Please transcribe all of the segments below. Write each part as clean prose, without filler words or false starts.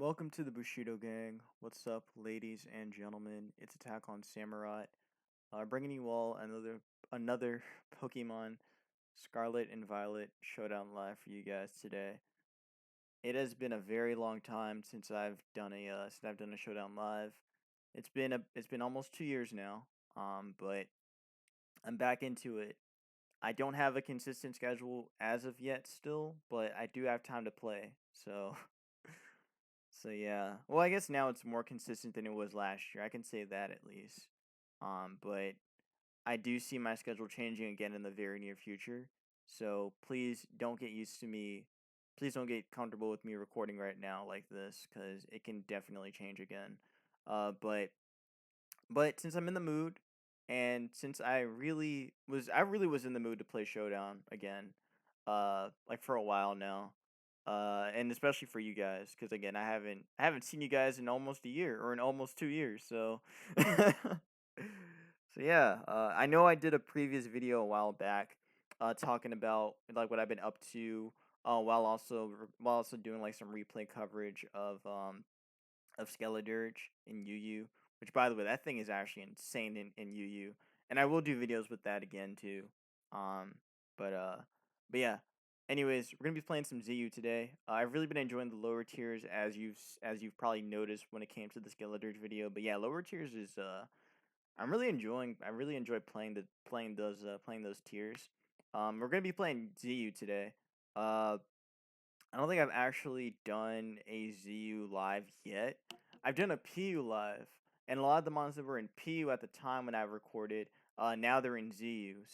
Welcome to the Bushido Gang. What's up, ladies and gentlemen? It's AttackonSamurott, bringing you all another Pokemon Scarlet and Violet Showdown live for you guys today. It has been a very long time since I've done a Showdown live. It's been almost 2 years now. But I'm back into it. I don't have a consistent schedule as of yet, still, but I do have time to play. So So yeah. Well, I guess now it's more consistent than it was last year. I can say that at least. But I do see my schedule changing again in the very near future. So please don't get used to me. Please don't get comfortable with me recording right now like this because it can definitely change again. Uh, but but since I'm in the mood, and since I really was in the mood to play Showdown again, like for a while now, and especially for you guys, because again, I haven't seen you guys in almost a year or in almost 2 years, so. So yeah, I know I did a previous video a while back, talking about like what I've been up to, while also doing like some replay coverage of Skeledirge in UU, which by the way, that thing is actually insane in UU. And I will do videos with that again too. Um, but uh, but yeah. Anyways, we're gonna be playing some ZU today. I've really been enjoying the lower tiers as you've probably noticed when it came to the Skeledirge video. But yeah, lower tiers is I really enjoy playing those tiers. We're gonna be playing ZU today. Uh, I don't think I've actually done a ZU live yet. I've done a PU live, and a lot of the mons that were in PU at the time when I recorded, now they're in ZU.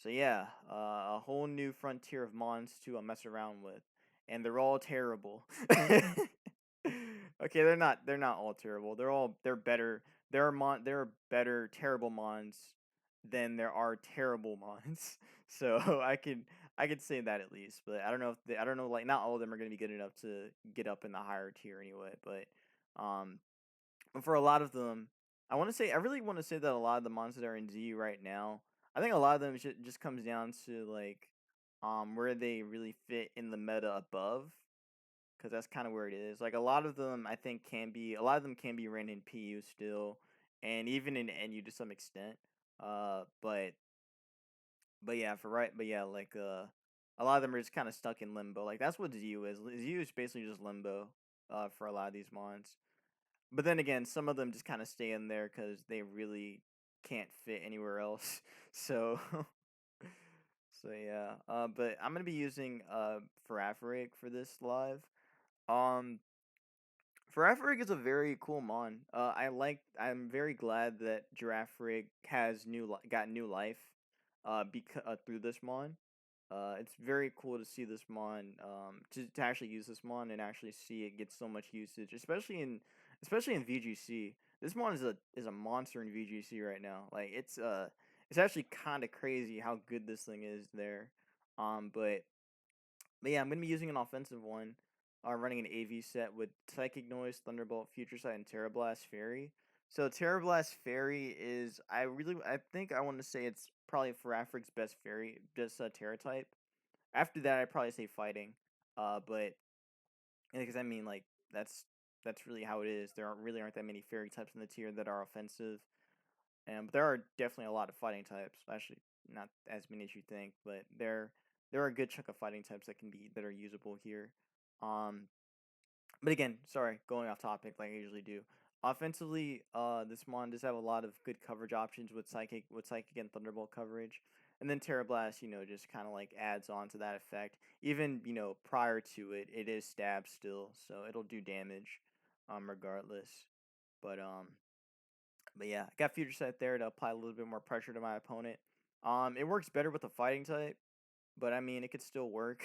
So yeah, a whole new frontier of mons to mess around with, and they're all terrible. Okay, they're not all terrible. They're better. There are better terrible mons than there are terrible mons. So I could say that at least, but I don't know if I don't know, like, not all of them are gonna be good enough to get up in the higher tier anyway. Um, but for a lot of them, I really want to say that a lot of the mons that are in ZU right now, I think a lot of them just comes down to like, where they really fit in the meta above, because that's kind of where it is. Like a lot of them can be ran in PU still, and even in NU to some extent. But yeah, like a lot of them are just kind of stuck in limbo. Like that's what ZU is. ZU is basically just limbo. For a lot of these mons. But then again, some of them just kind of stay in there because they really can't fit anywhere else. So so yeah. But I'm gonna be using Farafarig for this live. Um, Girafarig is a very cool mon. I'm very glad that Girafarig has got new life, through this mon. It's very cool to see this mon, to actually use this mon and actually see it get so much usage, especially in VGC. This mon is a monster in VGC right now. Like it's actually kind of crazy how good this thing is there. Um, but but yeah, I'm gonna be using an offensive one, running an AV set with Psychic Noise, Thunderbolt, Future Sight, and Terra Blast Fairy. So Terra Blast Fairy is I think I want to say it's probably Farafrig's best fairy, just Terra type. After that, I'd probably say Fighting. But because I mean, like, that's really how it is. There aren't that many fairy types in the tier that are offensive. But there are definitely a lot of fighting types. Actually, not as many as you think, but there are a good chunk of fighting types that are usable here. Um, but again, sorry, going off topic like I usually do. Offensively, this mon does have a lot of good coverage options with psychic and thunderbolt coverage, and then Terra Blast, just kind of like adds on to that effect. Even prior to it, it is stab still, so it'll do damage, regardless. But yeah, I got Future Sight there to apply a little bit more pressure to my opponent. It works better with the fighting type, but I mean, it could still work.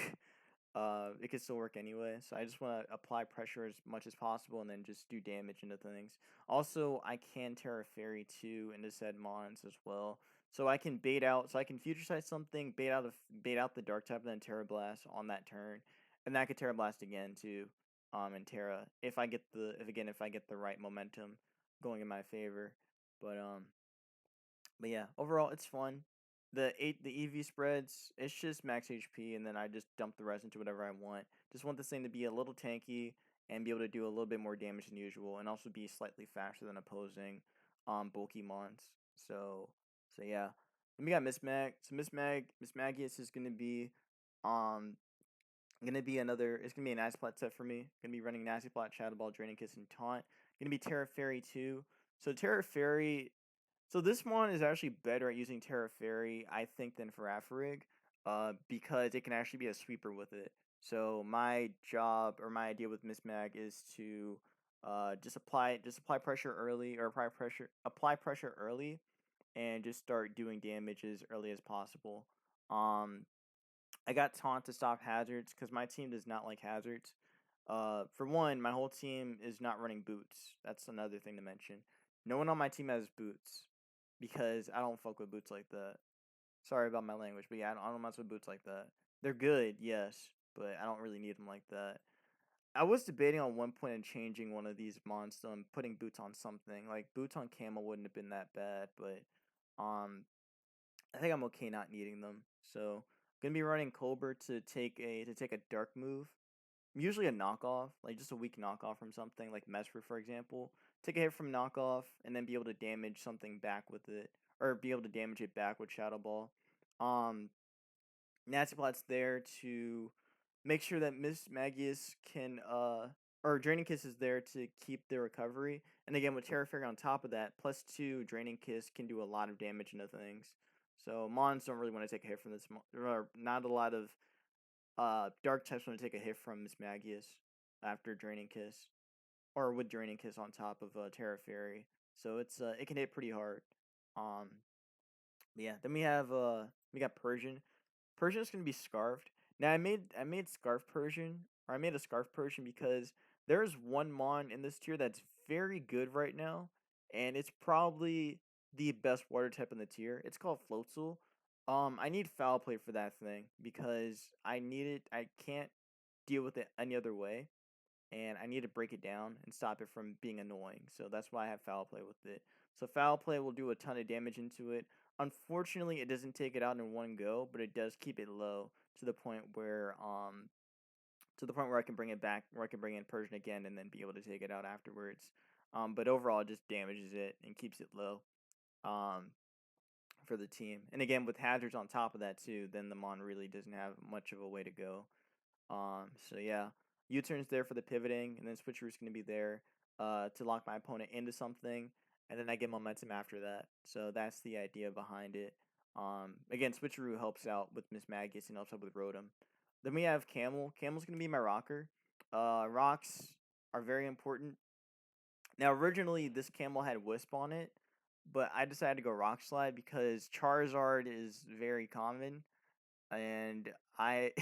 It could still work anyway. So I just want to apply pressure as much as possible and then just do damage into things. Also, I can Terra Fairy too into said mons as well. So I can Future Sight something, bait out the Dark type, and then Terra Blast on that turn, and then I could Terra Blast again too. And Terra if I get the right momentum going in my favor. But yeah, overall it's fun. The EV spreads, it's just max HP, and then I just dump the rest into whatever I want. Just want this thing to be a little tanky and be able to do a little bit more damage than usual, and also be slightly faster than opposing bulky mons. So yeah. Then we got Miss Mag. So Miss Magius is um gonna be another. It's gonna be a Nasty Plot set for me. Gonna be running Nasty Plot, Shadow Ball, Draining Kiss, and Taunt. Gonna be Terra Fairy too. So Terra Fairy. So this one is actually better at using Terra Fairy, I think, than Farafarig, because it can actually be a sweeper with it. So my job or my idea with Miss Mag is to just apply pressure early, or apply pressure early, and just start doing damage as early as possible. Um, I got taunt to stop hazards because my team does not like hazards. For one, my whole team is not running boots. That's another thing to mention. No one on my team has boots because I don't fuck with boots like that. Sorry about my language, but yeah, I don't mess with boots like that. They're good, yes, but I don't really need them like that. I was debating on one point in changing one of these monsters and putting boots on something. Like boots on camel wouldn't have been that bad, but um I think I'm okay not needing them. So gonna be running Colbert to take a dark move. Usually a knockoff, like just a weak knockoff from something like Mesper, for example. Take a hit from knockoff and then be able to damage something back with it, or be able to damage it back with Shadow Ball. Um, Nasty Plot's there to make sure that Miss Magius can or Draining Kiss is there to keep the recovery. And again with Terra Fairy on top of that, +2 Draining Kiss can do a lot of damage into things. So Mons don't really want to take a hit from this or not a lot of dark types want to take a hit from Miss Magius after Draining Kiss. Or with Draining Kiss on top of Terra Fairy. So it can hit pretty hard. Um yeah, then we got Persian. Persian's gonna be scarfed. Now I made scarf Persian, or I made a scarf Persian because there's one mon in this tier that's very good right now, and it's probably the best water type in the tier. It's called Floatzel. I need foul play for that thing because I need it. I can't deal with it any other way, and I need to break it down and stop it from being annoying. So that's why I have foul play with it. So foul play will do a ton of damage into it. Unfortunately, it doesn't take it out in one go, but it does keep it low to the point where I can bring it back, where I can bring in Persian again and then be able to take it out afterwards. But overall, it just damages it and keeps it low. Um, for the team, and again with hazards on top of that too, then the mon really doesn't have much of a way to go. So yeah, U-turn's there for the pivoting, and then switcheroo's gonna be there to lock my opponent into something, and then I get momentum after that. So that's the idea behind it. Again, switcheroo helps out with Miss Magus and helps out with Rotom. Then we have Camel. Camel's gonna be my rocker. Rocks are very important. Now originally this Camel had Wisp on it, but I decided to go Rock Slide because Charizard is very common and I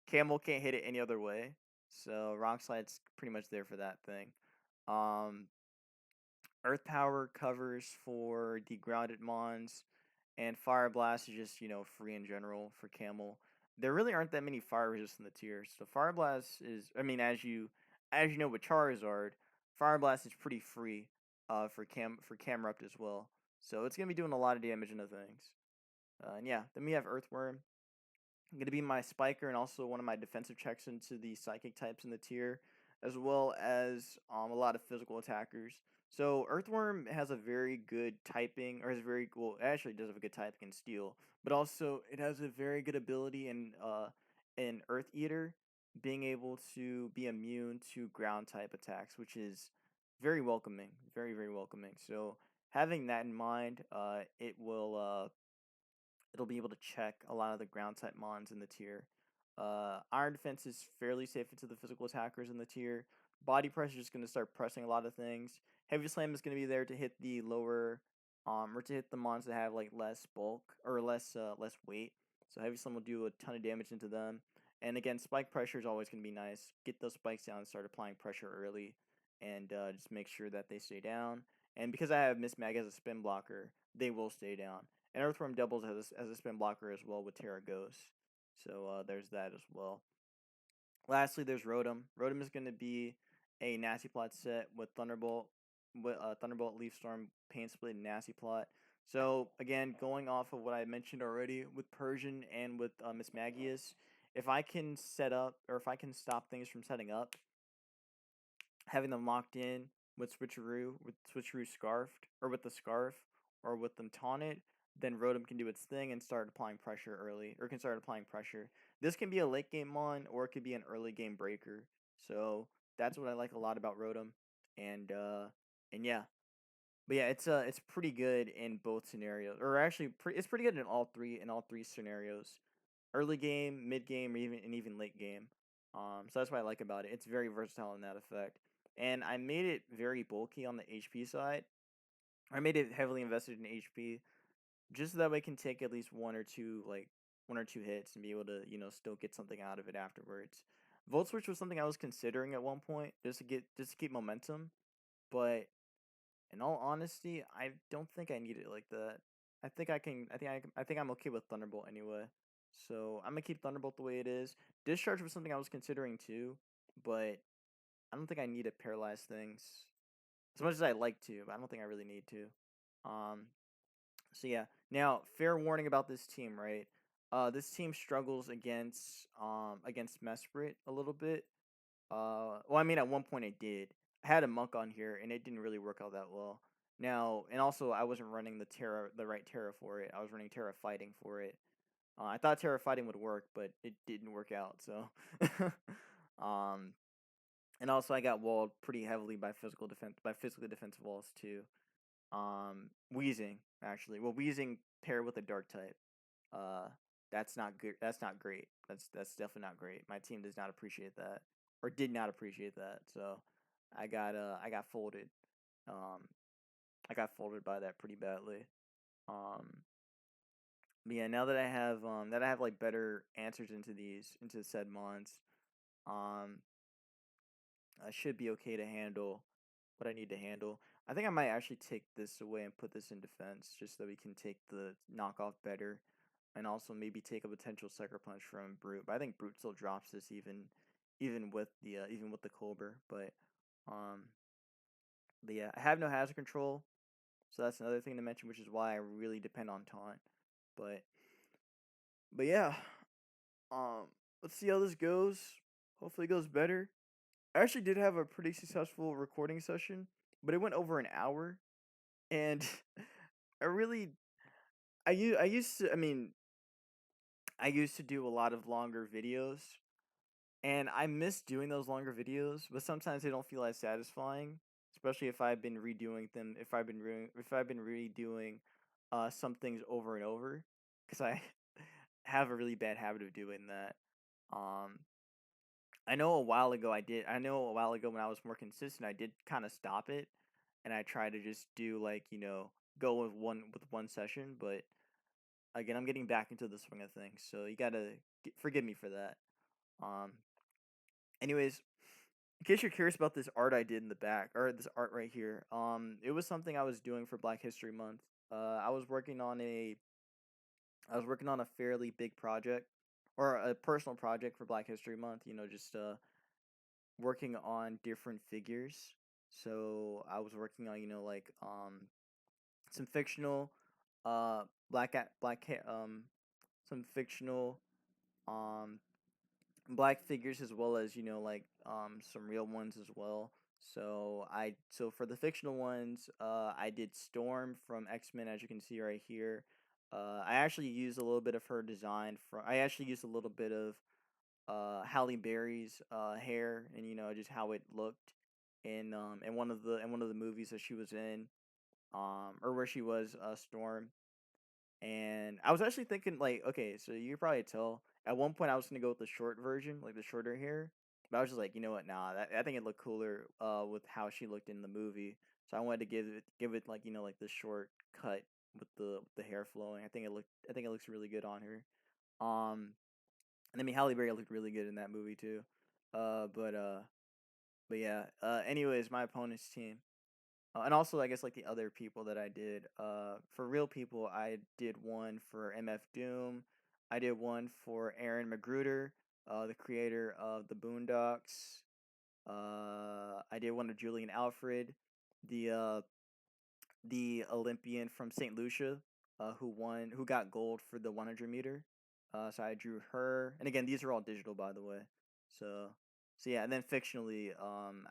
Camel can't hit it any other way. So Rock Slide's pretty much there for that thing. Um, Earth Power covers for the grounded mons, and Fire Blast is just free in general for Camel. There really aren't that many fire resists in the tiers, so Fire Blast is. I mean, as you know with Charizard, Fire Blast is pretty free. For Camerupt as well, so it's gonna be doing a lot of damage into things. And yeah, then we have Earthworm. Going to be my spiker and also one of my defensive checks into the psychic types in the tier, as well as a lot of physical attackers. So Earthworm has a very good typing, or has very well, it actually does have a good typing in Steel, but also it has a very good ability in Earth Eater, being able to be immune to ground type attacks, which is very welcoming, very very welcoming. So having that in mind, it'll be able to check a lot of the ground type mons in the tier. Iron Defense is fairly safe into the physical attackers in the tier. Body Pressure is going to start pressing a lot of things. Heavy Slam is going to be there to hit the lower, or to hit the mons that have like less bulk or less weight. So Heavy Slam will do a ton of damage into them. And again, Spike Pressure is always going to be nice. Get those spikes down and start applying pressure early, and just make sure that they stay down. And because I have Miss Mag as a spin blocker, they will stay down. And Earthworm doubles as a spin blocker as well with Terra Ghost. So there's that as well. Lastly, there's Rotom. Rotom is going to be a Nasty Plot set with Thunderbolt, Leaf Storm, Pain Split, and Nasty Plot. So again, going off of what I mentioned already with Persian and with Miss Magius, if I can set up or if I can stop things from setting up, having them locked in with switcheroo scarfed, or with the scarf, or with them taunted, then Rotom can do its thing and start applying pressure early, or can start applying pressure. This can be a late game mon, or it could be an early game breaker. So that's what I like a lot about Rotom, and yeah, but yeah, it's pretty good in both scenarios, or actually, it's pretty good in all three scenarios: early game, mid game, or even late game. So that's what I like about it. It's very versatile in that effect, and I made it very bulky on the HP side. I made it heavily invested in HP, just so that way I can take at least one or two hits and be able to still get something out of it afterwards. Volt switch was something I was considering at one point, just to keep momentum, but in all honesty, I don't think I need it like that. I think I can. I think I'm okay with Thunderbolt anyway. So I'm gonna keep Thunderbolt the way it is. Discharge was something I was considering too, but I don't think I need to paralyze things as much as I like to. But I don't think I really need to. Um. So yeah. Now, fair warning about this team, right? This team struggles against Mesprit a little bit. Well, I mean, at one point it did. I had a monk on here, and it didn't really work out that well. Now, and also, I wasn't running the right Terra for it. I was running Terra Fighting for it. I thought Terra Fighting would work, but it didn't work out. So, um, and also I got walled pretty heavily by physically defensive walls too. Wheezing actually. Well, Wheezing paired with a Dark type. Uh, that's not good. That's not great. That's definitely not great. My team does not appreciate that, or did not appreciate that. So, I got folded. Um, I got folded by that pretty badly. Um, but yeah, now that I have like better answers into said mons, um, I should be okay to handle what I need to handle. I think I might actually take this away and put this in defense, just so we can take the knockoff better, and also maybe take a potential sucker punch from Brute. But I think Brute still drops this even with the Colbur. Um, but yeah, I have no hazard control, so that's another thing to mention, which is why I really depend on taunt. But yeah, um, let's see how this goes. Hopefully, it goes better. I actually did have a pretty successful recording session, but it went over an hour, and I really I used to, I used to do a lot of longer videos, and I miss doing those longer videos, but sometimes they don't feel as satisfying, especially if I've been redoing some things over and over, cuz I have a really bad habit of doing that. Um I know a while ago when I was more consistent, I did kind of stop it, and I try to just do like, go with one session, but again, I'm getting back into the swing of things, so you got to forgive me for that. Um anyways, in case you're curious about this art I did in the back, or this art right here, it was something I was doing for Black History Month. I was working on a fairly big project, or a personal project for Black History Month. Just working on different figures. So I was working on some fictional, black at black some fictional um black figures, as well as some real ones as well. So for the fictional ones, I did Storm from X-Men, as you can see right here. I actually used a little bit of her design from I actually used a little bit of Halle Berry's hair, and just how it looked in one of the movies that she was in, or where she was Storm. And I was actually thinking, like, okay, so you probably tell at one point I was gonna go with the short version, like the shorter hair, but I was just like, you know what, nah, I think it looked cooler with how she looked in the movie. So I wanted to give it like like the short cut with the hair flowing. I think it looks really good on her. Um, and I mean, Halle Berry looked really good in that movie too. Uh, but uh, but yeah. Anyways, my opponent's team. And also, I guess like the other people that I did. For real people, I did one for MF Doom. I did one for Aaron Magruder, the creator of the Boondocks. I did one of Julian Alfred, the uh, the Olympian from St. Lucia, who got gold for the 100 meter. So I drew her, and again, these are all digital, by the way. So So yeah, and then fictionally,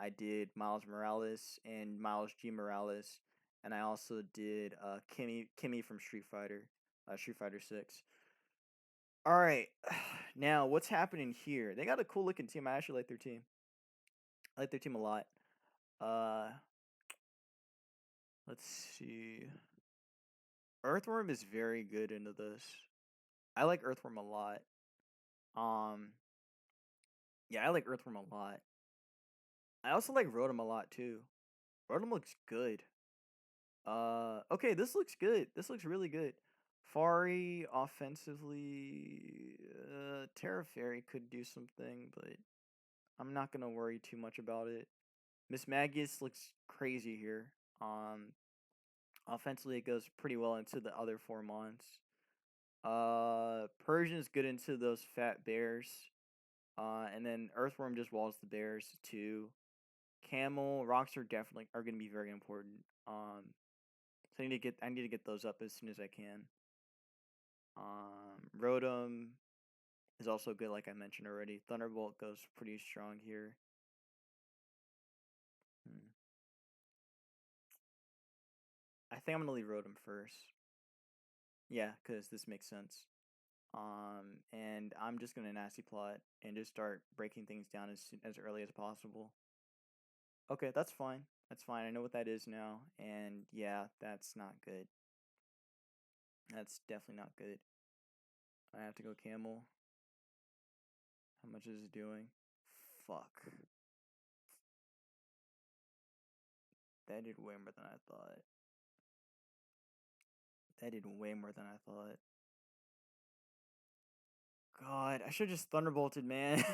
I did Miles Morales and Miles G Morales, and I also did Kimmy from Street Fighter 6. All right, now what's happening here? They got a cool looking team. I actually like their team. I like their team a lot. Uh, let's see. Earthworm is very good into this. I like Earthworm a lot. Um, yeah, I like Earthworm a lot. I also like Rotom a lot too. Rotom looks good. Okay, this looks good. This looks really good. Fari offensively, Terra Fairy could do something, but I'm not gonna worry too much about it. Miss Magius looks crazy here. Offensively it goes pretty well into the other four mons. Persian's good into those fat bears. And then Earthworm just walls the bears too. Camel, rocks are gonna be very important. So I need to get those up as soon as I can. Rotom is also good, like I mentioned already. Thunderbolt goes pretty strong here. Hmm. I think I'm gonna leave Rotom first. Yeah, because this makes sense. And I'm just gonna nasty plot and just start breaking things down as early as possible. Okay, that's fine. That's fine. I know what that is now, and yeah, that's not good. That's definitely not good. I have to go camel. How much is it doing? Fuck. That did way more than I thought. That did way more than I thought. God, I should just thunderbolted, man.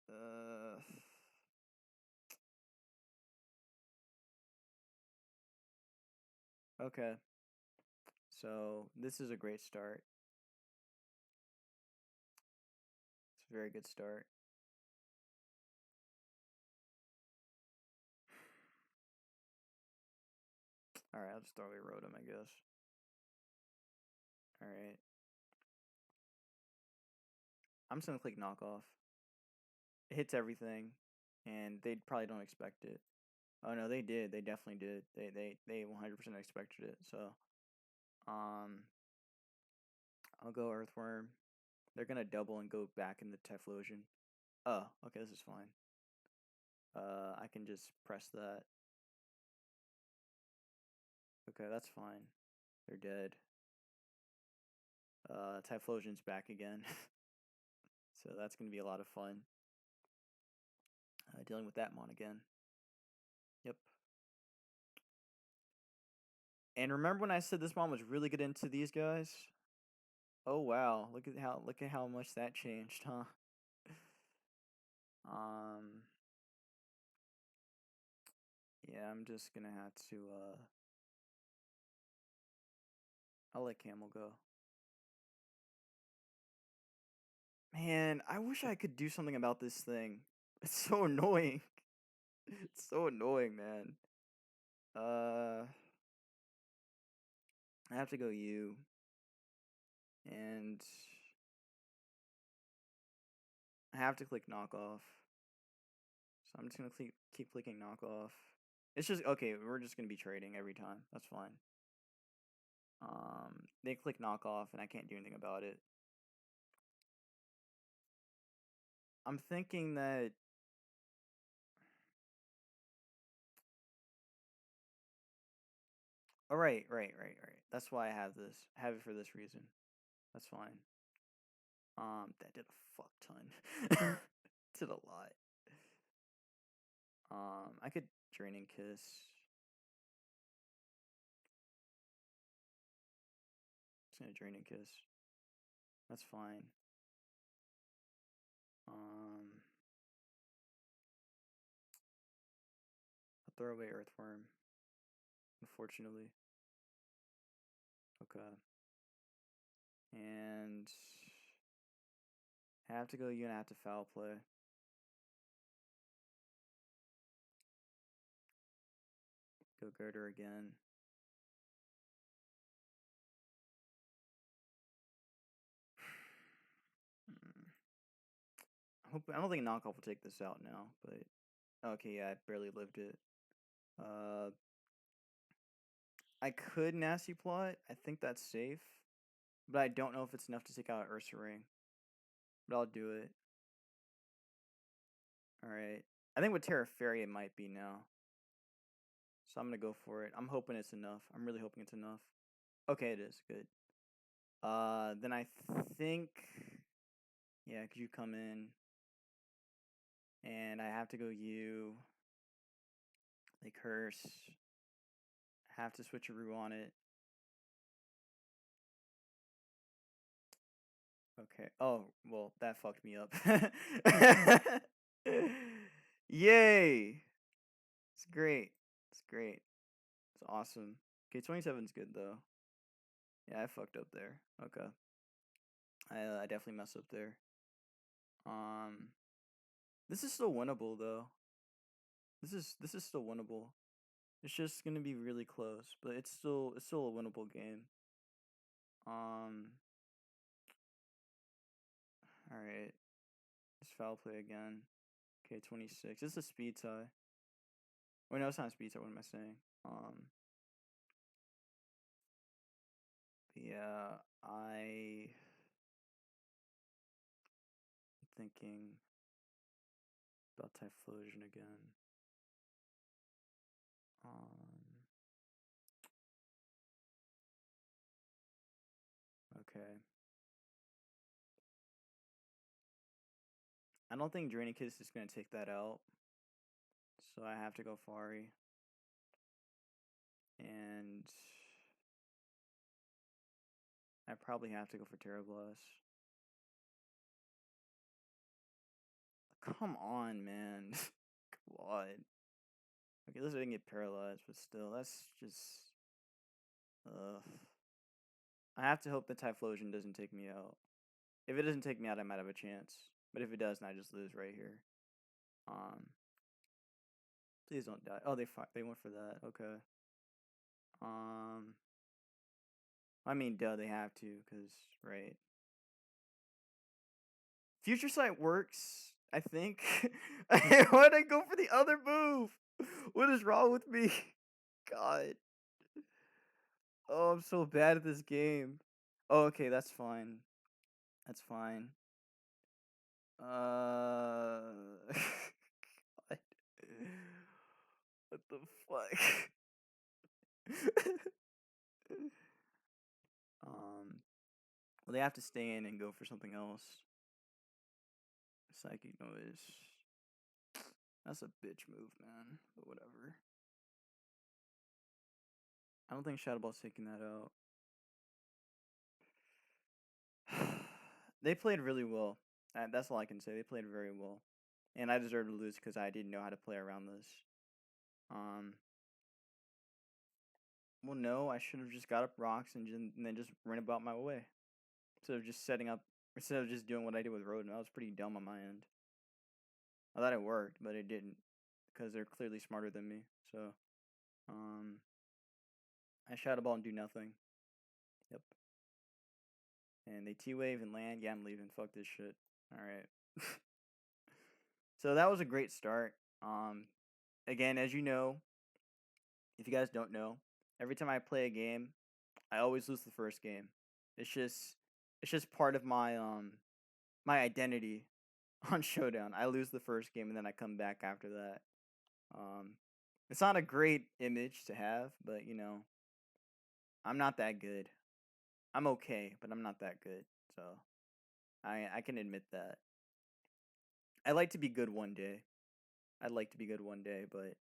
uh, okay. So this is a great start. It's a very good start. All right, I'll just throw away Rotom, I guess. All right. I'm just gonna click knockoff. It hits everything, and they probably don't expect it. Oh no, they did. They definitely did. They 100% expected it. So, um, I'll go Earthworm. They're gonna double and go back in the Typhlosion. Oh, okay, this is fine. I can just press that. Okay, that's fine. They're dead. Typhlosion's back again. So that's gonna be a lot of fun. Dealing with that mon again. Yep. And remember when I said this mon was really good into these guys? Oh wow, look at how much that changed, huh? Um yeah, I'm just gonna have to I'll let Camel go. Man, I wish I could do something about this thing. It's so annoying. It's so annoying, man. I have to go you. And I have to click knockoff. So I'm just gonna keep clicking knockoff. It's just okay, we're just gonna be trading every time. That's fine. They click knockoff and I can't do anything about it. I'm thinking that oh right. That's why I have this. I have it for this reason. That's fine. That did a fuck ton. Did a lot. I could Draining Kiss. Just gonna Draining Kiss. That's fine. I'll throw away Earthworm. Unfortunately. Okay. And I have to go you and I have to foul play. Go Girder again. I don't think knockoff will take this out now, but okay, yeah, I barely lived it. Uh, I could nasty plot. I think that's safe, but I don't know if it's enough to take out Ursa Ring. But I'll do it. All right. I think with Terra Fairy it might be now, so I'm gonna go for it. I'm hoping it's enough. I'm really hoping it's enough. Okay, it is good. Then I think, yeah, cause you come in, and I have to go you. They curse. I have to switch a Roo on it. Okay. Oh, well, that fucked me up. Yay! It's great. It's great. It's awesome. Okay, 27's good though. Yeah, I fucked up there. Okay. I definitely messed up there. Um, this is still winnable though. This is still winnable. It's just gonna be really close, but it's still a winnable game. Um, all right. Let's foul play again. Okay, 26. This is a speed tie. Wait, no, it's not a speed tie. What am I saying? Yeah, I'm thinking about Typhlosion again. Okay. I don't think Drainicus is gonna take that out, so I have to go Fari. And I probably have to go for Terrablast. Come on, man. Come on. Okay, let's didn't get paralyzed, but still, that's just. Ugh. I have to hope the Typhlosion doesn't take me out. If it doesn't take me out, I might have a chance. But if it does, then I just lose right here. Please don't die. Oh, they went for that. Okay. I mean, duh, they have to, cause right. Future Sight works, I think. Why'd I go for the other move? What is wrong with me? God. Oh, I'm so bad at this game. Oh, okay, that's fine. That's fine. God. What the fuck? Well, they have to stay in and go for something else. Psychic Noise. That's a bitch move, man. But whatever. I don't think Shadow Ball's taking that out. They played really well. That's all I can say. They played very well. And I deserve to lose because I didn't know how to play around this. Well, no, I should have just got up rocks and then just ran about my way. Instead of just doing what I did with Rodent. That was pretty dumb on my end. I thought it worked, but it didn't. Because they're clearly smarter than me. So, I Shadow Ball and do nothing. Yep. And they T-Wave and land. Yeah, I'm leaving. Fuck this shit. Alright. So that was a great start. Again, as you know, if you guys don't know, every time I play a game, I always lose the first game. It's just part of my identity on Showdown. I lose the first game and then I come back after that. It's not a great image to have, but you know, I'm not that good. I'm okay, but I'm not that good. So I can admit that. I'd like to be good one day. I'd like to be good one day, but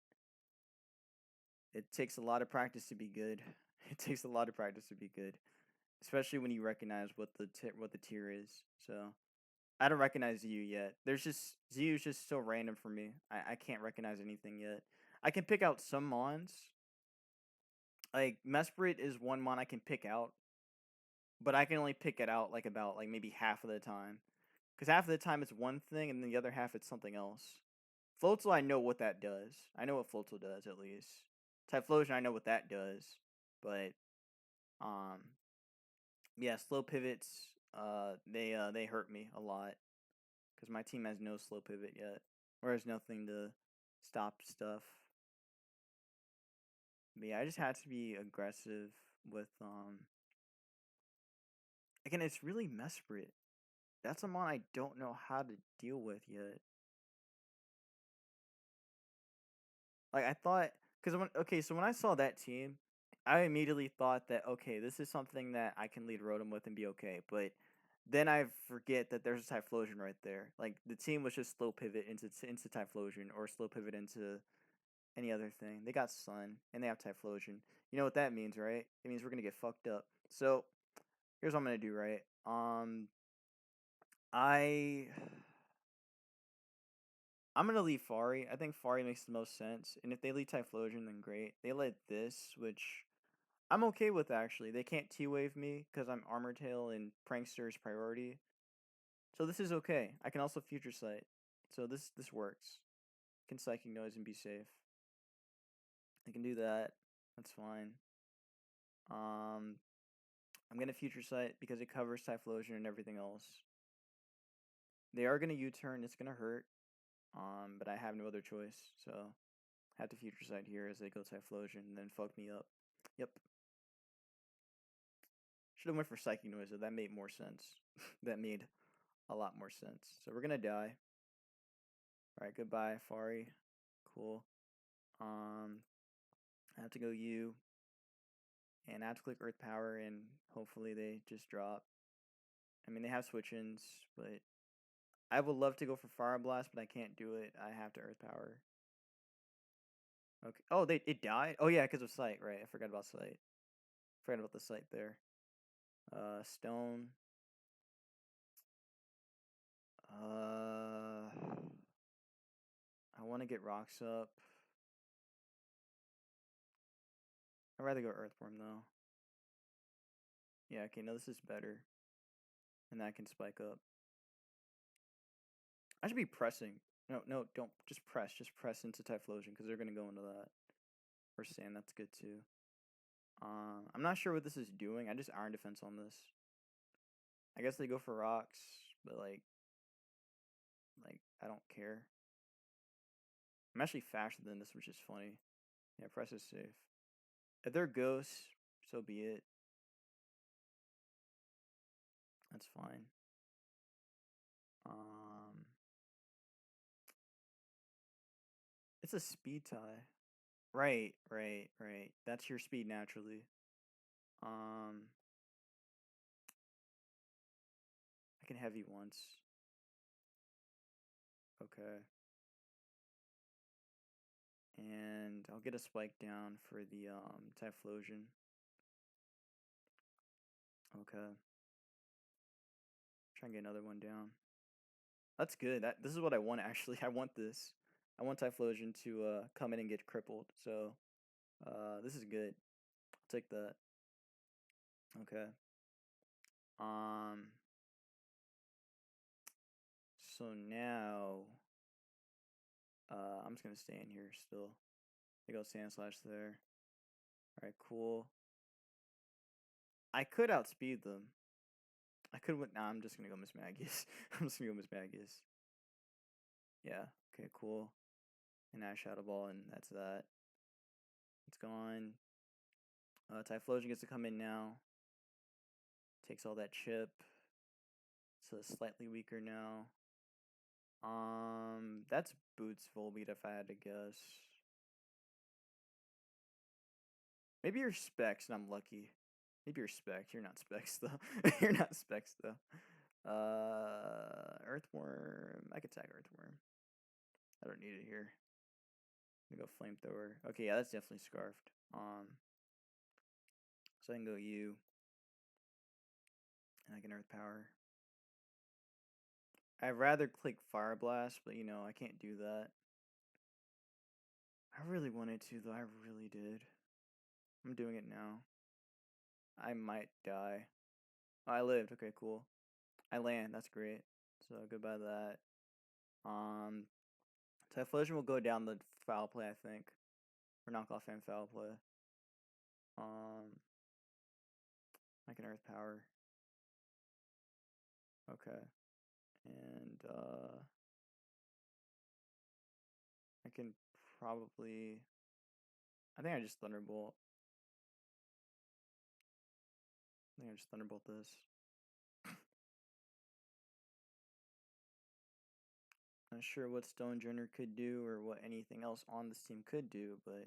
it takes a lot of practice to be good. It takes a lot of practice to be good, especially when you recognize what the tier is. So I don't recognize ZU yet. ZU's just so random for me. I can't recognize anything yet. I can pick out some mons. Like Mesprit is one mon I can pick out, but I can only pick it out like about like maybe half of the time. Because half of the time it's one thing, and then the other half it's something else. Floatzel, I know what that does. I know what Floatzel does at least. Typhlosion, I know what that does. But um, yeah, slow pivots. They hurt me a lot because my team has no slow pivot yet, or has nothing to stop stuff. But yeah, I just had to be aggressive with Again, it's really Mesprit. That's a mon I don't know how to deal with yet. Like I thought, because when I saw that team, I immediately thought that okay, this is something that I can lead Rotom with and be okay. But then I forget that there's a Typhlosion right there. Like the team was just slow pivot into Typhlosion or slow pivot into any other thing. They got Sun and they have Typhlosion. You know what that means, right? It means we're gonna get fucked up. So here's what I'm gonna do, right? I I'm gonna leave Fari. I think Fari makes the most sense. And if they lead Typhlosion, then great. They let this, which I'm okay with actually. They can't T-Wave me because I'm Armor Tail and Prankster's priority. So this is okay. I can also Future Sight. So this works. I can Psychic Noise and be safe. I can do that. That's fine. I'm gonna Future Sight because it covers Typhlosion and everything else. They are gonna U-turn. It's gonna hurt. But I have no other choice. So I have to Future Sight here as they go Typhlosion and then fuck me up. Yep. Should have went for Psychic Noise though. That made more sense. That made a lot more sense. So we're gonna die. Alright, goodbye, Fari. Cool. I have to go U. And I have to click Earth Power and hopefully they just drop. I mean they have switch-ins, but I would love to go for Fire Blast, but I can't do it. I have to Earth Power. Okay. Oh, it died? Oh yeah, because of Sight, right. I forgot about Sight. Forgot about the Sight there. Stone. I want to get Rocks up. I'd rather go Earthworm though. Yeah, okay, no, this is better. And that can spike up. I should be pressing. No, don't. Just press. Just press into Typhlosion because they're going to go into that. Or Sand, that's good too. I'm not sure what this is doing. I just Iron Defense on this. I guess they go for Rocks, but like, I don't care. I'm actually faster than this, which is funny. Yeah, press is safe. If they're ghosts, so be it. That's fine. It's a speed tie. Right. That's your speed naturally. I can heavy once. Okay. And I'll get a spike down for the Typhlosion. Okay. Try and get another one down. That's good. This is what I want actually. I want this. I want Typhlosion to come in and get crippled. So this is good. I'll take that. Okay. So now I'm just gonna stay in here still. I go Sand Slash there. Alright, cool. I could outspeed them. I could win. Nah, I'm just gonna go Miss Magius. I'm just gonna go Miss Magius. Yeah, okay, cool. And I Shadow Ball, and that's that. It's gone. Typhlosion gets to come in now. Takes all that chip. So slightly weaker now. That's Boots Volbeat if I had to guess. Maybe you're Specs and I'm lucky. Maybe you're Specs. You're not Specs though. You're not Specs though. Earthworm. I could tag Earthworm. I don't need it here. I'm gonna go Flamethrower. Okay, yeah, that's definitely Scarfed. So I can go U. And I can Earth Power. I'd rather click Fire Blast, but you know, I can't do that. I really wanted to though, I really did. I'm doing it now. I might die. Oh, I lived. Okay, cool. I land. That's great. So goodbye that. Typhlosion will go down the foul play, I think, or knockoff and foul play. I can Earth Power. Okay, and can probably. I think I just Thunderbolt. I think I just Thunderbolt this. Not sure what Stonejourner could do or what anything else on this team could do, but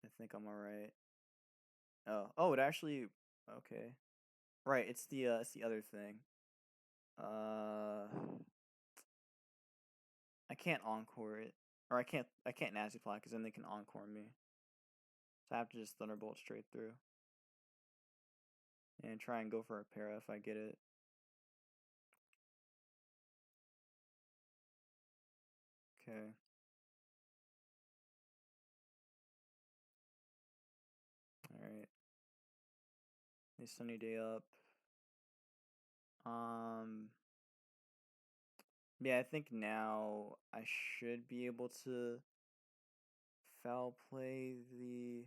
I think I'm alright. Oh, it actually. Okay. Right, it's the other thing. Uh, I can't encore it, or I can't nasty fly because then they can encore me. So I have to just Thunderbolt straight through and try and go for a para if I get it. Okay. All right. A sunny day up. Um. Yeah, I think now I should be able to foul play the.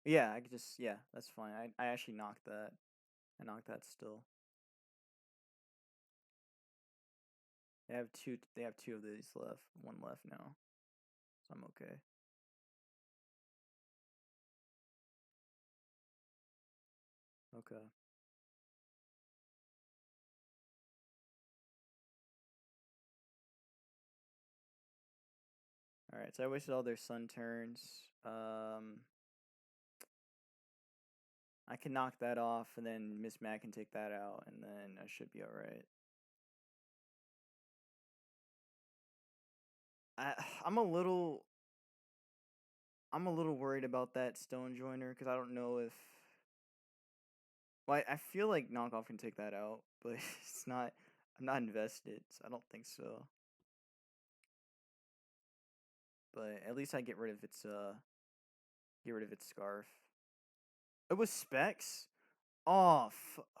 Yeah, I could just. Yeah, that's fine. I actually knocked that. I knocked that still. They have two. They have two of these left. One left now, so I'm okay. Okay. All right. So I wasted all their sun turns. I can knock that off, and then Miss Mac can take that out, and then I should be all right. I I'm a little I'm a little worried about that Stone Joiner because I don't know if. Well, I feel like knockoff can take that out, but it's not. I'm not invested, so I don't think so. But at least I get rid of its scarf. It was specs. Oh,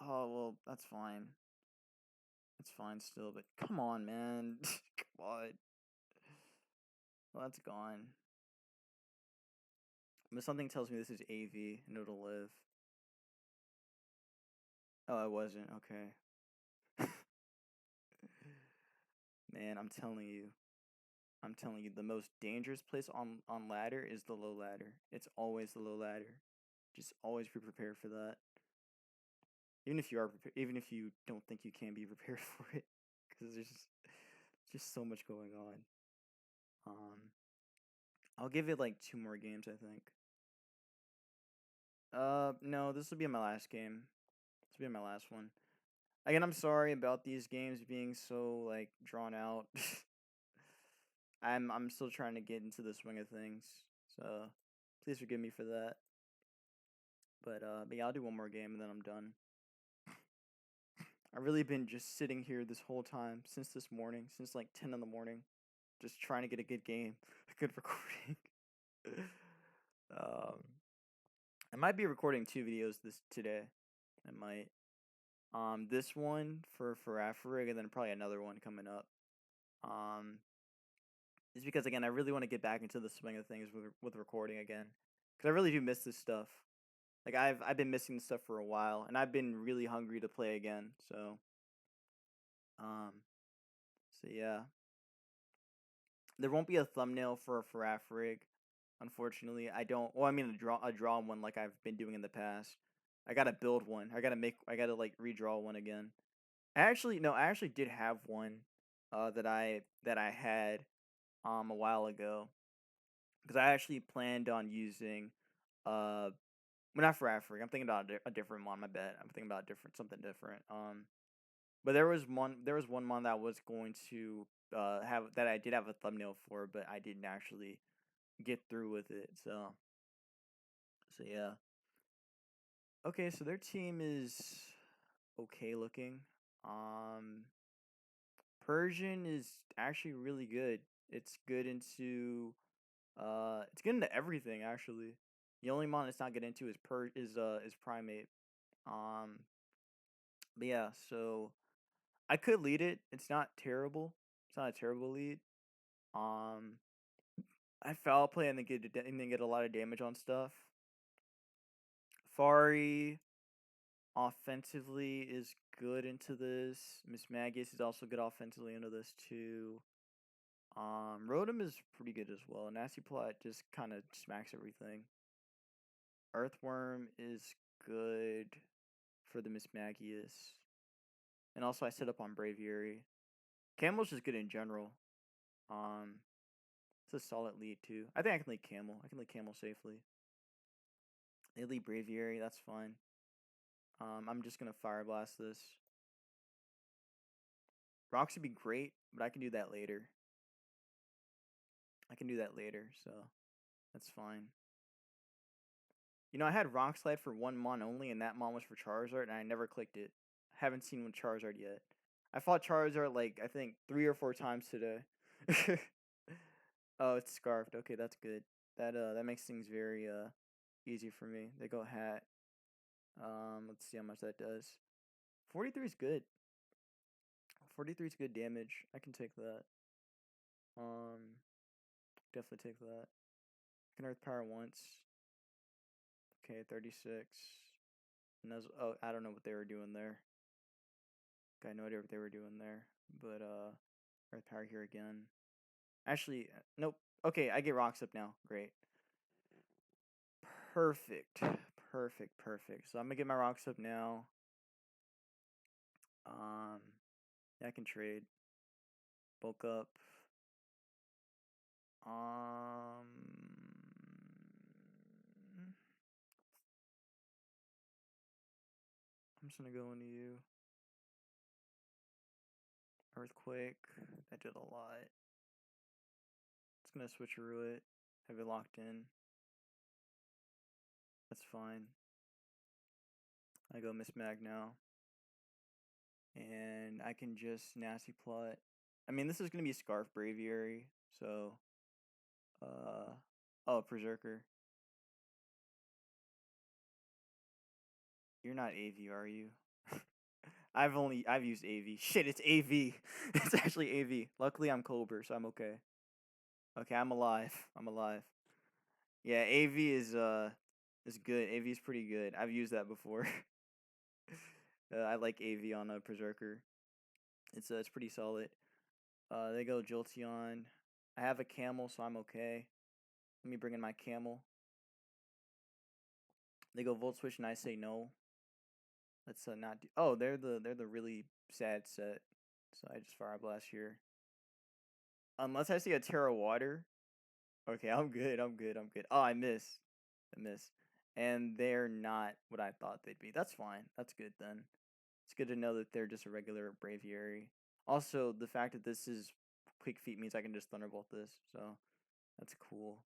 oh well, that's fine. It's fine still, but come on, man. Come on. Well, that's gone. But something tells me this is AV and it'll live. Oh, it wasn't. Okay. Man, I'm telling you. I'm telling you, the most dangerous place on ladder is the low ladder. It's always the low ladder. Just always be prepared for that. Even if you don't think you can be prepared for it, because there's just so much going on. I'll give it like two more games, I think. No, this will be my last game. This will be my last one. Again, I'm sorry about these games being so like drawn out. I'm still trying to get into the swing of things, so please forgive me for that. But yeah, I'll do one more game and then I'm done. I've really been just sitting here this whole time since this morning, since like 10 in the morning, just trying to get a good game, a good recording. um, I might be recording two videos this today. I might. This one for Afrig and then probably another one coming up. Um, is because again I really want to get back into the swing of things with recording again, because I really do miss this stuff. Like I've been missing this stuff for a while, and I've been really hungry to play again. Um, so yeah, there won't be a thumbnail for Afrig, unfortunately. I don't. Well, I mean a draw one like I've been doing in the past. I gotta build one. I gotta like redraw one again. I actually did have one, that I had a while ago, because I actually planned on using, well, not for Africa. I'm thinking about a different one. My bad. I'm thinking about something different. But there was one one that I was going to have that I did have a thumbnail for, but I didn't actually get through with it. So yeah. Okay, so their team is okay looking. Um, Persian is actually really good. It's good into it's good into everything actually. The only mon it's not good into is primate. Um, but yeah, so I could lead it. It's not terrible. It's not a terrible lead. Um, I foul play and then get a lot of damage on stuff. Fari offensively is good into this. Miss Magus is also good offensively into this too. Rotom is pretty good as well. Nasty Plot just kind of smacks everything. Earthworm is good for the Mismagius. And also I set up on Braviary. Camel's just good in general. Um, it's a solid lead too. I think I can lead Camel. I can lead Camel safely. They lead Braviary, that's fine. I'm just gonna Fire Blast this. Rocks would be great, but I can do that later. So that's fine. You know, I had Rock Slide for one mon only, and that mon was for Charizard, and I never clicked it. Haven't seen one Charizard yet. I fought Charizard like I think 3 or 4 times today. Oh, it's scarfed. Okay, that's good. That makes things very easy for me. They go hat. Let's see how much that does. 43 is good. 43 is good damage. I can take that. Definitely take that. I can Earth Power once. Okay, 36. And those, oh, I don't know what they were doing there. Got no idea what they were doing there. But Earth Power here again. Actually, nope. Okay, I get rocks up now. Great. Perfect. Perfect. So I'm gonna get my rocks up now. Yeah, I can trade. Bulk up. I'm just gonna go into you. Earthquake. That did a lot. It's gonna switcheroo it. Have it locked in. That's fine. I go Mismag now. And I can just Nasty Plot. I mean, this is gonna be Scarf Braviary, so oh, Berserker. You're not AV, are you? I've used AV. Shit, it's AV. It's actually AV. Luckily I'm Cobra, so I'm okay. Okay, I'm alive. Yeah, AV is good. AV is pretty good. I've used that before. I like AV on a Berserker. It's pretty solid. They go Jolteon. I have a Camel, so I'm okay. Let me bring in my Camel. They go Volt Switch, and I say no. Let's not do. Oh, they're the really sad set. So I just Fire Blast here. Unless I see a Terra Water. Okay, I'm good. Oh, I miss. And they're not what I thought they'd be. That's fine. That's good then. It's good to know that they're just a regular Braviary. Also, the fact that this is Quick Feet means I can just Thunderbolt this. So that's cool.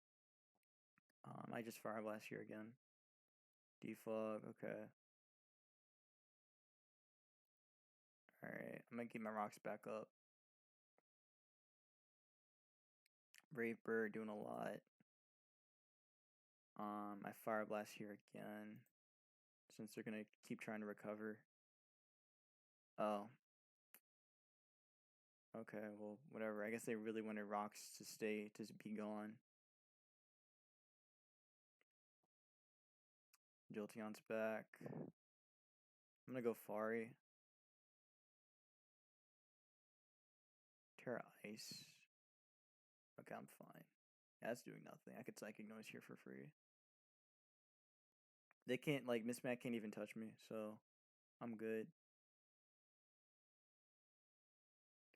I just Fire Blast here again. Defog. Okay. Alright. I'm gonna get my rocks back up. Brave Bird doing a lot. I Fire Blast here again. Since they're gonna keep trying to recover. Oh. Okay, well, whatever. I guess they really wanted rocks to be gone. Jolteon's back. I'm gonna go Fari. Terra Ice. Okay, I'm fine. Yeah, that's doing nothing. I could Psychic Noise here for free. They can't, like, Miss Mac can't even touch me, so I'm good.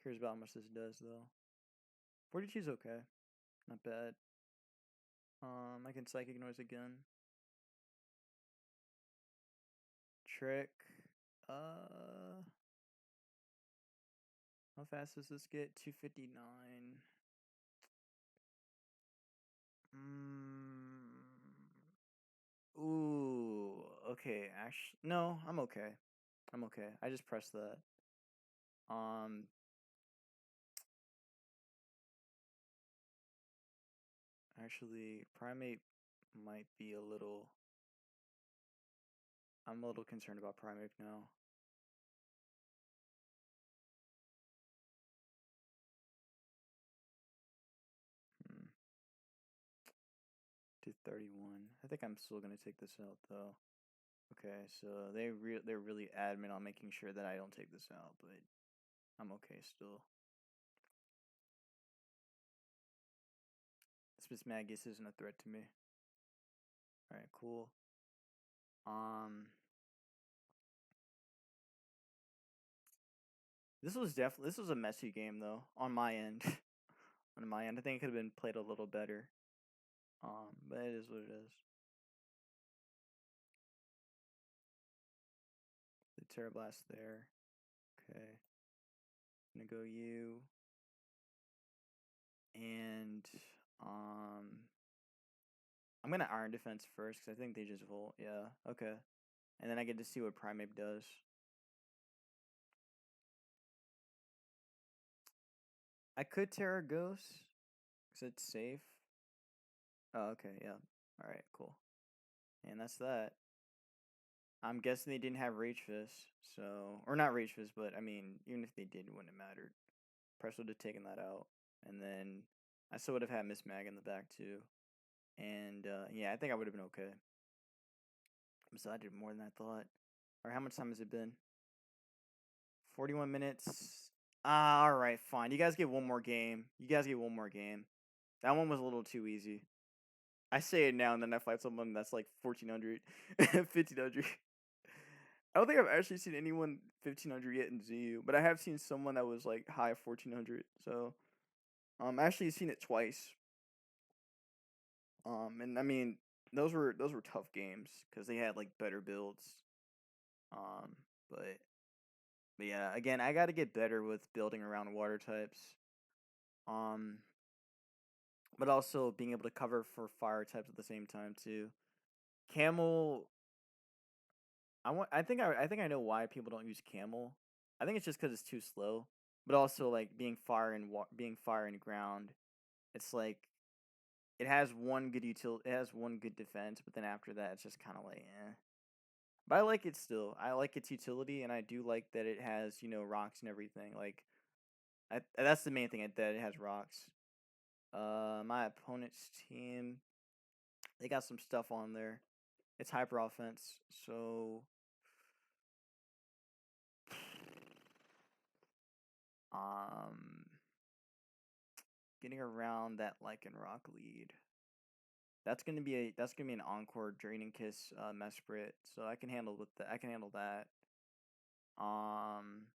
Curious about how much this does, though. 42's okay. Not bad. I can Psychic Noise again. Trick. How fast does this get? 259. Ooh, okay. Actually, no, I'm okay. I just pressed that. Actually, Primate might be a little. I'm a little concerned about Primate now. Hmm. 231. I think I'm still gonna take this out though. Okay, so they're really adamant on making sure that I don't take this out, but I'm okay still. Miss Magus isn't a threat to me. All right, cool. This was a messy game though on my end. On my end, I think it could have been played a little better. But it is what it is. The Terra Blast there. Okay. I'm gonna go you. And I'm gonna Iron Defense first because I think they just Volt. Yeah. Okay. And then I get to see what Primeape does. I could Terra Ghost because it's safe. Oh, okay. Yeah. All right. Cool. And that's that. I'm guessing they didn't have Rage Fist, so or not Rage Fist, but I mean, even if they did, it wouldn't have mattered. Press would have taken that out, and then I still would have had Miss Mag in the back too. And yeah, I think I would have been okay. So I did more than I thought. Or how much time has it been? 41 minutes. Ah, all right, fine. You guys get one more game. You guys get one more game. That one was a little too easy. I say it now, and then I fight someone that's like 1400, 1500. I don't think I've actually seen anyone 1500 yet in ZU, but I have seen someone that was like high 1400. So, I actually seen it twice. And I mean, those were tough games because they had like better builds. Um, but but yeah, again, I got to get better with building around water types. Um, but also being able to cover for fire types at the same time too. Camel, I think I know why people don't use camel. I think it's just because it's too slow. But also like being fire and ground, it's like it has one good it has one good defense, but then after that it's just kind of like eh. But I like it still. I like its utility, and I do like that it has rocks and everything. Like that's the main thing that it has rocks. My opponent's team, they got some stuff on there. It's hyper offense, so um, getting around that Lycan Rock lead. That's gonna be an Encore Draining Kiss Mesprit, so I can handle with that. I can handle that. Um,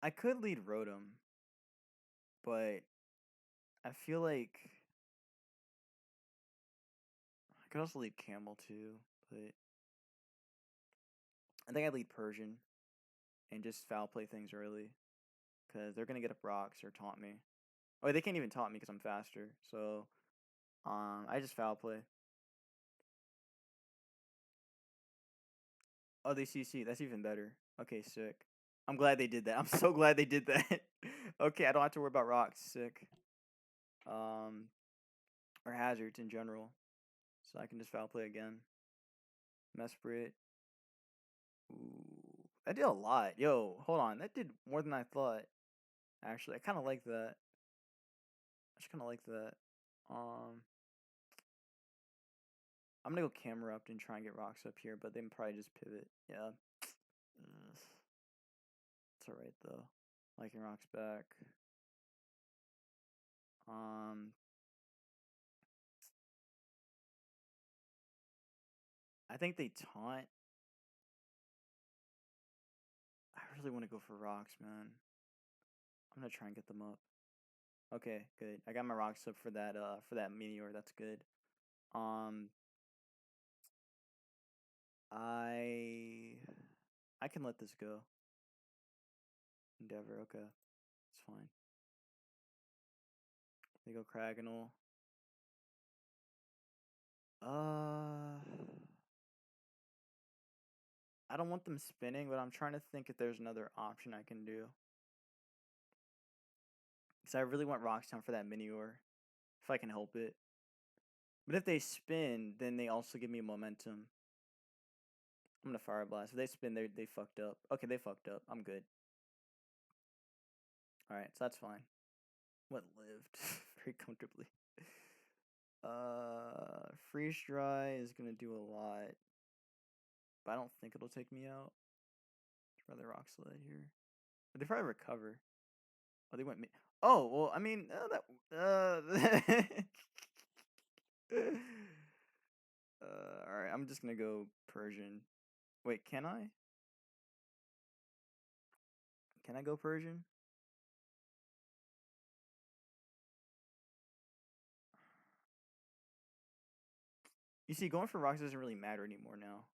I could lead Rotom, but I feel like I could also lead Camel too. But I think I lead Persian and just foul play things early because they're gonna get up rocks or taunt me. Oh, they can't even taunt me because I'm faster. So I just foul play. Oh, they CC. That's even better. Okay, sick. I'm glad they did that. I'm so glad they did that. Okay, I don't have to worry about rocks. Sick. Um, or hazards in general. So I can just foul play again. Mesprit. Ooh, that did a lot. Yo, hold on. That did more than I thought. Actually, I kind of like that. I just kind of like that. Um, I'm gonna go camera up and try and get rocks up here, but then probably just pivot. Yeah. It's alright though. Liking rocks back. Um, I think they taunt. I really want to go for rocks, man. I'm gonna try and get them up. Okay, good. I got my rocks up for that meteor. That's good. Um, I I can let this go. Endeavor. Okay, it's fine. They go Cragonal. Uh, I don't want them spinning, but I'm trying to think if there's another option I can do. Because I really want Rocks Town for that Minior, if I can help it. But if they spin, then they also give me momentum. I'm gonna Fire Blast. If they spin, they fucked up. Okay, they fucked up. I'm good. Alright, so that's fine. What lived very comfortably. Freeze Dry is gonna do a lot. But I don't think it'll take me out. I'd rather Rock Slide here. But they probably recover. Oh, they went. Oh, well, I mean, all right, I'm just gonna go Persian. Wait, can I? Can I go Persian? You see, going for rocks doesn't really matter anymore now.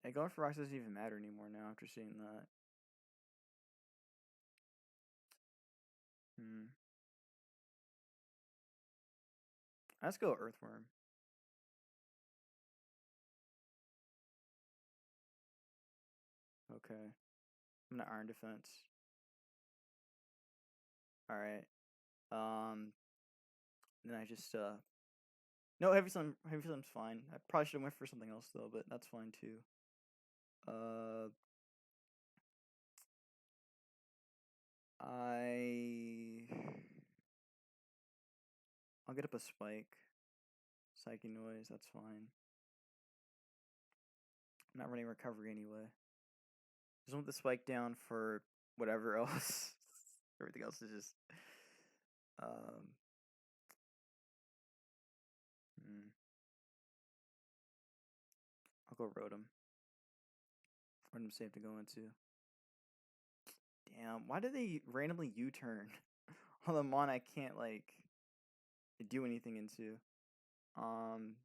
Yeah, going for rocks doesn't even matter anymore now after seeing that. Hmm. Let's go Earthworm. Okay. I'm gonna Iron Defense. All right. Then I just no, Heavy Slim's fine. I probably should have went for something else though, but that's fine too. Uh, I I'll get up a Spike. Psyche Noise, that's fine. I'm not running recovery anyway. Just want the Spike down for whatever else. Everything else is just um. Hmm. I'll go Rotom. Rotom safe to go into. Damn, why do they randomly U-turn on the mon I can't like do anything into? Um.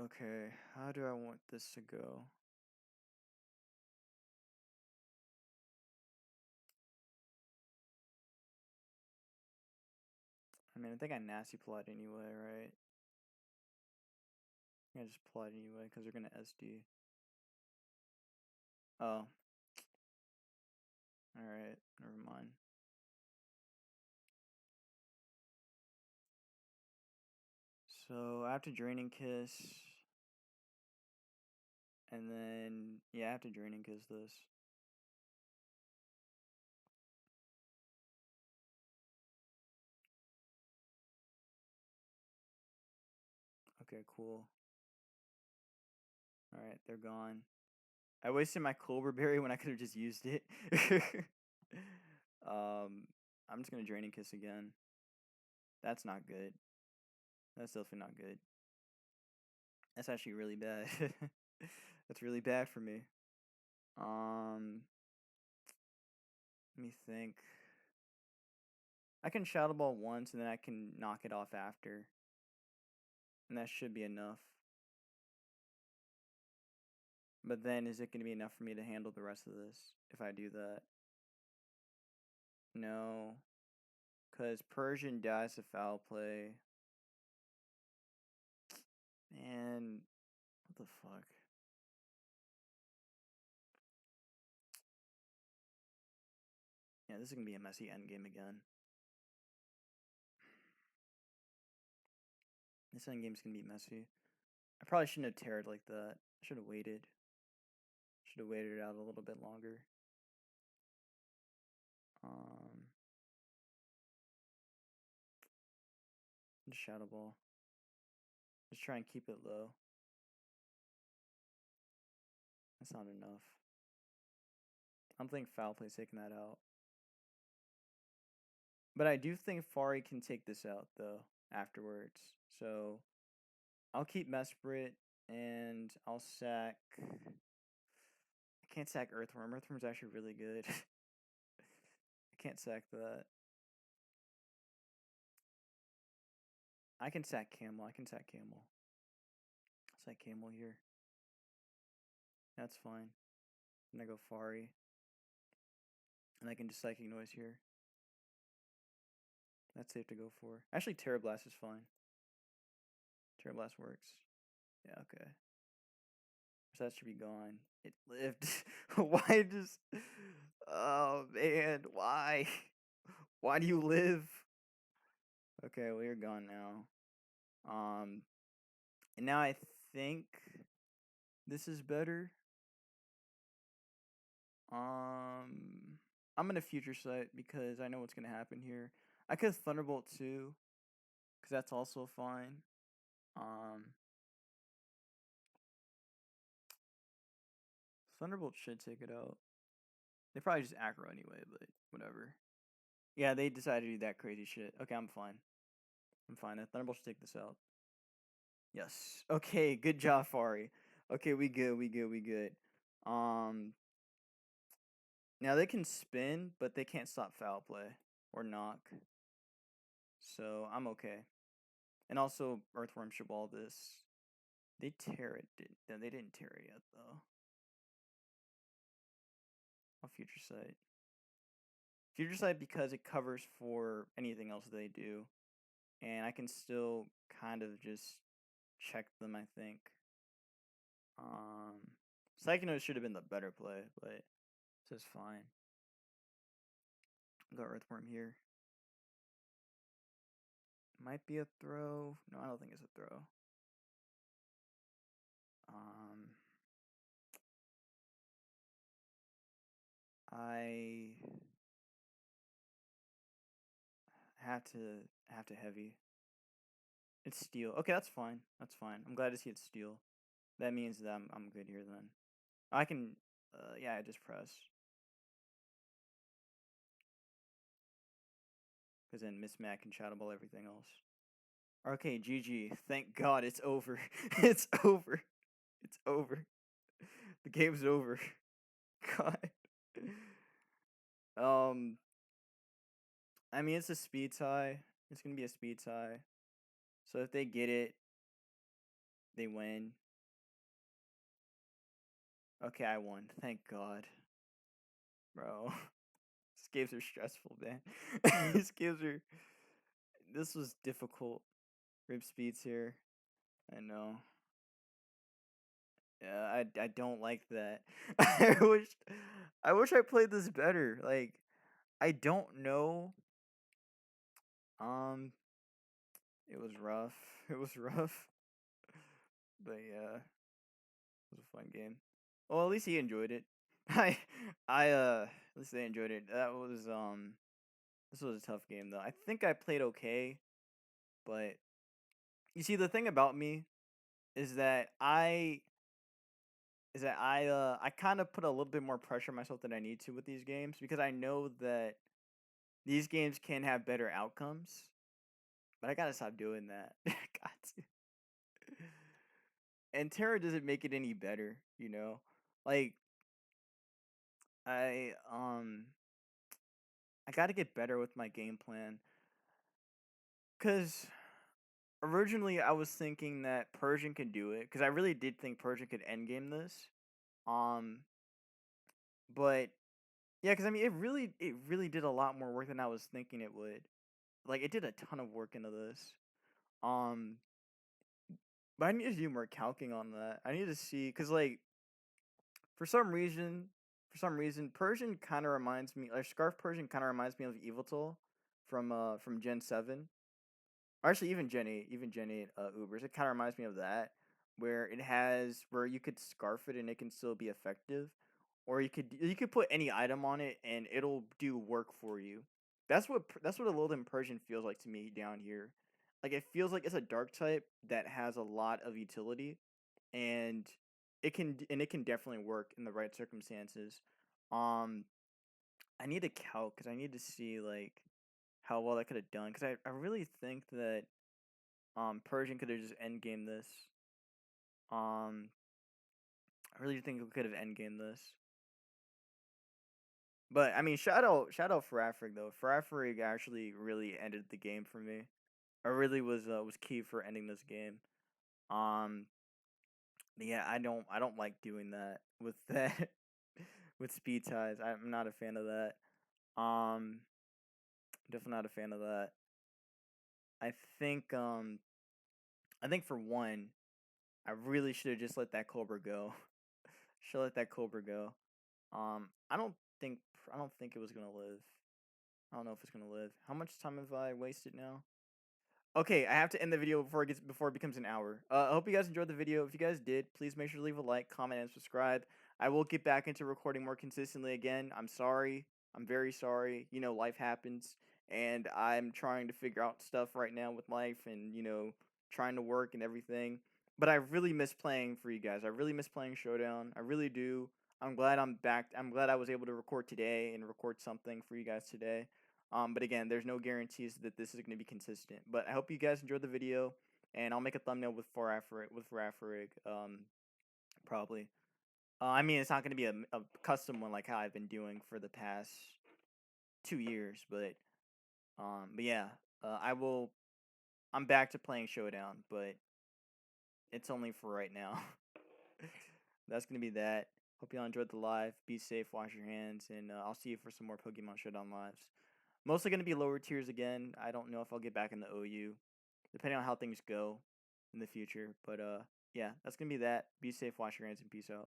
Okay, how do I want this to go? I mean, I think I nasty plot anyway, right? I just plot anyway because they're gonna SD. Oh, all right, never mind. So I have to Draining Kiss, and then yeah, I have to Draining Kiss this. Okay, cool. All right, they're gone. I wasted my Clover Berry when I could have just used it. I'm just gonna Draining Kiss again. That's not good. That's definitely not good. That's actually really bad. That's really bad for me. Let me think. I can Shadow Ball once and then I can knock it off after. And that should be enough. But then is it going to be enough for me to handle the rest of this if I do that? No. Because Persian dies to foul play. And what the fuck? Yeah, this is going to be a messy endgame again. This endgame's going to be messy. I probably shouldn't have teared like that. I should have waited. Should have waited it out a little bit longer. Just Shadow Ball. Just try and keep it low. That's not enough. I'm thinking foul play's taking that out. But I do think Fari can take this out though afterwards. So I'll keep Mesprit and I'll sack. I can't sack Earthworm. Earthworm's actually really good. I can't sack that. I can sack Camel. I can sack Camel. Sack Camel here. That's fine. And I go Fari. And I can just Psychic Noise here. That's safe to go for. Actually, Terra Blast is fine. Terra Blast works. Yeah, okay. So that should be gone. It lived. Why just... Oh, man. Why? Why do you live? Okay, well, you're gone now. And now I think this is better. I'm gonna Future Sight because I know what's gonna happen here. I could Thunderbolt too, because that's also fine. Thunderbolt should take it out. They probably just aggro anyway, but whatever. Yeah, they decided to do that crazy shit. Okay, I'm fine. I'm fine. The Thunderbolt should take this out. Yes. Okay, good job, Fari. Okay, we good, we good, we good. Um, Now they can spin, but they can't stop foul play or knock. So I'm okay. And also, Earthworm should ball this. They tear it. No, they didn't tear it yet, though. I'll Future Sight. Future Sight because it covers for anything else they do. And I can still kind of just check them, I think. Psychonaut should have been the better play, but this is fine. Got Earthworm here. Might be a throw. No, I don't think it's a throw. I have to heavy. It's steel. Okay, that's fine. That's fine. I'm glad to see it's steel. That means that I'm good here then. I can yeah, I just press. Because then Miss Mac can shadow ball everything else. Okay, GG. Thank God it's over. It's over. It's over. The game's over. God. I mean it's a speed tie. It's gonna be a speed tie. So if they get it, they win. Okay, I won. Thank God. Bro. These games are stressful, man. These games are. This was difficult. Rip speeds here. I know. Yeah, I don't like that. I wish I played this better. Like, I don't know. Um, it was rough. It was rough. But yeah, it was a fun game. Well, at least he enjoyed it. At least they enjoyed it. This was a tough game though. I think I played okay, but you see, the thing about me is that I kind of put a little bit more pressure on myself than I need to with these games because I know that these games can have better outcomes, but I gotta stop doing that. Got to. And Terra doesn't make it any better, you know. Like I um I gotta get better with my game plan, cause originally I was thinking that Persian could do it, cause I really did think Persian could endgame this. Um, but yeah, cause I mean it really did a lot more work than I was thinking it would. Like it did a ton of work into this. Um, but I need to do more calcing on that. I need to see because like for some reason, Persian kind of reminds me, like Scarf Persian kind of reminds me of Evital from Gen 7. Or actually, even Gen 8 Ubers. It kind of reminds me of that, where it has where you could scarf it and it can still be effective, or you could put any item on it and it'll do work for you. That's what a Lilden Persian feels like to me down here. Like it feels like it's a dark type that has a lot of utility, and it can definitely work in the right circumstances. Um, I need to calc because I need to see like how well that could have done because I really think that Persian could have just endgame this. Um, I really think we could have endgame this. But I mean, shout out Farafrig though. Farafrig actually really ended the game for me. It really was key for ending this game. Um, yeah, I don't like doing that with that with speed ties. I'm not a fan of that. Um, definitely not a fan of that. I think um I think for one, I really should have just let that Cobra go. Should let that Cobra go. I don't think it was gonna live. I don't know if it's gonna live. How much time have I wasted now? Okay, I have to end the video before it becomes an hour. I hope you guys enjoyed the video. If you guys did, please make sure to leave a like, comment, and subscribe. I will get back into recording more consistently again. I'm sorry. I'm very sorry. You know, life happens, and I'm trying to figure out stuff right now with life, and trying to work and everything. But I really miss playing for you guys. I really miss playing Showdown. I really do. I'm glad I'm back. I'm glad I was able to record today and record something for you guys today. But again, there's no guarantees that this is going to be consistent. But I hope you guys enjoyed the video, and I'll make a thumbnail with Farig, probably. I mean, it's not going to be a custom one like how I've been doing for the past 2 years, but yeah, I will. I'm back to playing Showdown, but it's only for right now. That's gonna be that. Hope y'all enjoyed the live. Be safe, wash your hands, and I'll see you for some more Pokemon Showdown lives. Mostly gonna be lower tiers again. I don't know if I'll get back in the OU, depending on how things go in the future. But yeah, that's gonna be that. Be safe, wash your hands, and peace out.